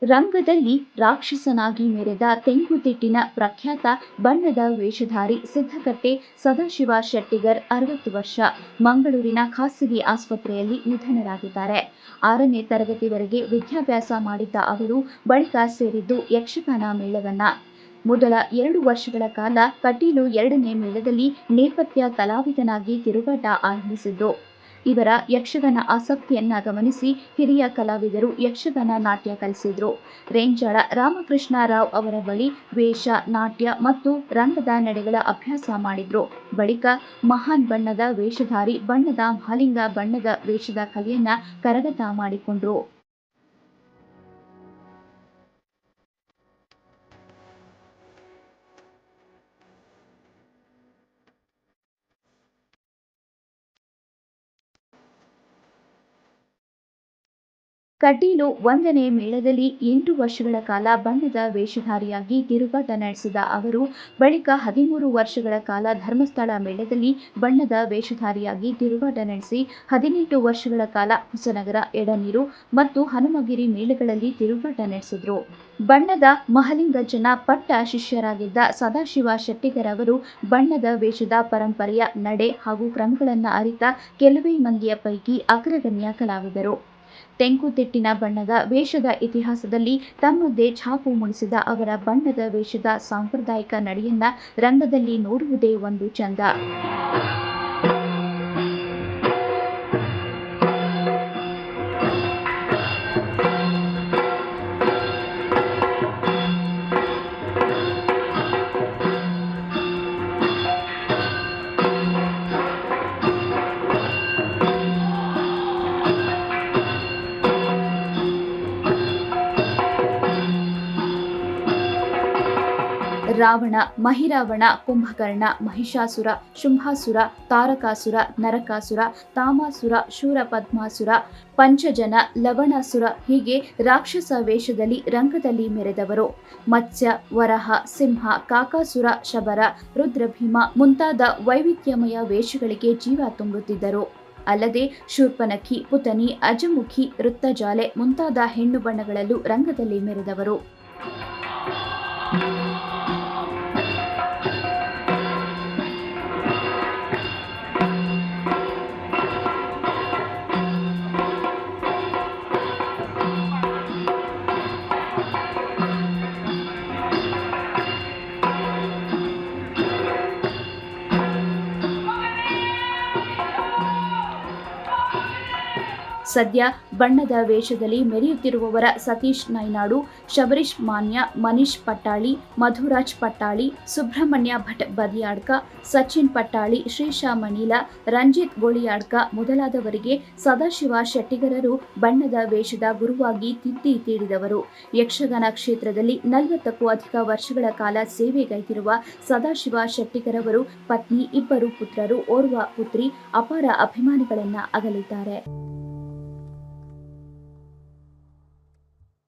ರಂಗದಲ್ಲಿ ರಾಕ್ಷಸನಾಗಿ ಮೆರೆದ ತೆಂಕುತಿಟ್ಟಿನ ಪ್ರಖ್ಯಾತ ಬಣ್ಣದ ವೇಷಧಾರಿ ಸಿದ್ದಕಟ್ಟೆ ಸದಾಶಿವ ಶೆಟ್ಟಿಗರ್ 60 ವರ್ಷ ಮಂಗಳೂರಿನ ಖಾಸಗಿ ಆಸ್ಪತ್ರೆಯಲ್ಲಿ ನಿಧನರಾಗಿದ್ದಾರೆ. 6ನೇ ತರಗತಿವರೆಗೆ ವಿದ್ಯಾಭ್ಯಾಸ ಮಾಡಿದ್ದ ಅವರು ಬಳಿಕ ಸೇರಿದ್ದು ಯಕ್ಷಗಾನ ಮೇಳವನ್ನ. ಮೊದಲ 2 ವರ್ಷಗಳ ಕಾಲ ಕಟೀಲು 2ನೇ ಮೇಳದಲ್ಲಿ ನೇಪಥ್ಯ ಕಲಾವಿದನಾಗಿ ತಿರುಗಾಟ ಆರಂಭಿಸಿದ್ದು. ಇವರ ಯಕ್ಷಗಾನ ಆಸಕ್ತಿಯನ್ನ ಗಮನಿಸಿ ಹಿರಿಯ ಕಲಾವಿದರು ಯಕ್ಷಗಾನ ನಾಟ್ಯ ಕಲಿಸಿದ್ರು. ರೇಂಜಾಳ ರಾಮಕೃಷ್ಣ ರಾವ್ ಅವರ ಬಳಿ ವೇಷ, ನಾಟ್ಯ ಮತ್ತು ರಂಗದ ನಡೆಗಳ ಅಭ್ಯಾಸ ಮಾಡಿದ್ರು. ಬಳಿಕ ಮಹಾನ್ ಬಣ್ಣದ ವೇಷಧಾರಿ ಬಣ್ಣದ ಮಹಾಲಿಂಗ ಬಣ್ಣದ ವೇಷದ ಕಲೆಯನ್ನ ಕರಗತ ಮಾಡಿಕೊಂಡ್ರು. ಕಟೀಲು 1ನೇ ಮೇಳದಲ್ಲಿ 8 ವರ್ಷಗಳ ಕಾಲ ಬಣ್ಣದ ವೇಷಧಾರಿಯಾಗಿ ತಿರುಗಾಟ ನಡೆಸಿದ ಅವರು ಬಳಿಕ 13 ವರ್ಷಗಳ ಕಾಲ ಧರ್ಮಸ್ಥಳ ಮೇಳದಲ್ಲಿ ಬಣ್ಣದ ವೇಷಧಾರಿಯಾಗಿ ತಿರುಗಾಟ ನಡೆಸಿ 18 ವರ್ಷಗಳ ಕಾಲ ಹೊಸನಗರ, ಎಡನೀರು ಮತ್ತು ಹನುಮಗಿರಿ ಮೇಳಗಳಲ್ಲಿ ತಿರುಗಾಟ ನಡೆಸಿದ್ರು. ಬಣ್ಣದ ಮಹಲಿಂಗಜ್ಜನ ಪಟ್ಟ ಶಿಷ್ಯರಾಗಿದ್ದ ಸದಾಶಿವ ಶೆಟ್ಟಿಗರ್ ಅವರು ಬಣ್ಣದ ವೇಷದ ಪರಂಪರೆಯ ನಡೆ ಹಾಗೂ ಕ್ರಮಗಳನ್ನು ಅರಿತ ಕೆಲವೇ ಮಂದಿಯ ಪೈಕಿ ಅಗ್ರಗಣ್ಯ ಕಲಾವಿದರು. ತೆಂಕುತಿಟ್ಟಿನ ಬಣ್ಣದ ವೇಷದ ಇತಿಹಾಸದಲ್ಲಿ ತಮ್ಮದೇ ಛಾಪು ಮೂಡಿಸಿದ ಅವರ ಬಣ್ಣದ ವೇಷದ ಸಾಂಪ್ರದಾಯಿಕ ನಡೆಯನ್ನ ರಂಗದಲ್ಲಿ ನೋಡುವುದೇ ಒಂದು ಚಂದ. ರಾವಣ, ಮಹಿರಾವಣ, ಕುಂಭಕರ್ಣ, ಮಹಿಷಾಸುರ, ಶುಂಭಾಸುರ, ತಾರಕಾಸುರ, ನರಕಾಸುರ, ತಾಮಾಸುರ, ಶೂರಪದ್ಮಾಸುರ, ಪಂಚಜನ, ಲವಣಾಸುರ ಹೀಗೆ ರಾಕ್ಷಸ ವೇಷದಲ್ಲಿ ರಂಗದಲ್ಲಿ ಮೆರೆದವರು. ಮತ್ಸ್ಯ, ವರಹ, ಸಿಂಹ, ಕಾಕಾಸುರ, ಶಬರ, ರುದ್ರಭೀಮ ಮುಂತಾದ ವೈವಿಧ್ಯಮಯ ವೇಷಗಳಿಗೆ ಜೀವ ತುಂಬುತ್ತಿದ್ದರು. ಅಲ್ಲದೆ ಶೂರ್ಪನಖಿ, ಪುತನಿ, ಅಜಮುಖಿ, ವೃತ್ತಜಾಲೆ ಮುಂತಾದ ಹೆಣ್ಣು ಬಣ್ಣಗಳಲ್ಲೂ ರಂಗದಲ್ಲಿ ಮೆರೆದವರು. ಸದ್ಯ ಬಣ್ಣದ ವೇಷದಲ್ಲಿ ಮೆರೆಯುತ್ತಿರುವವರ ಸತೀಶ್ ನೈನಾಡು, ಶಬರೀಶ್ ಮಾನ್ಯ, ಮನೀಶ್ ಪಟ್ಟಾಳಿ, ಮಧುರಾಜ್ ಪಟ್ಟಾಳಿ, ಸುಬ್ರಹ್ಮಣ್ಯ ಭಟ್ ಬದಿಯಾಡ್ಕ, ಸಚಿನ್ ಪಟ್ಟಾಳಿ, ಶ್ರೀಶಾ ಮಣೀಲ, ರಂಜಿತ್ ಗೋಳಿಯಾಡ್ಕ ಮೊದಲಾದವರಿಗೆ ಸದಾಶಿವ ಶೆಟ್ಟಿಗರರು ಬಣ್ಣದ ವೇಷದ ಗುರುವಾಗಿ ತಿದ್ದಿ ತೀಡಿದವರು. ಯಕ್ಷಗಾನ ಕ್ಷೇತ್ರದಲ್ಲಿ 40ಕ್ಕೂ ಅಧಿಕ ವರ್ಷಗಳ ಕಾಲ ಸೇವೆಗೈದಿರುವ ಸದಾಶಿವ ಶೆಟ್ಟಿಗರವರು ಪತ್ನಿ, 2 ಪುತ್ರರು, ಓರ್ವ ಪುತ್ರಿ, ಅಪಾರ ಅಭಿಮಾನಿಗಳನ್ನ ಅಗಲಿದ್ದಾರೆ.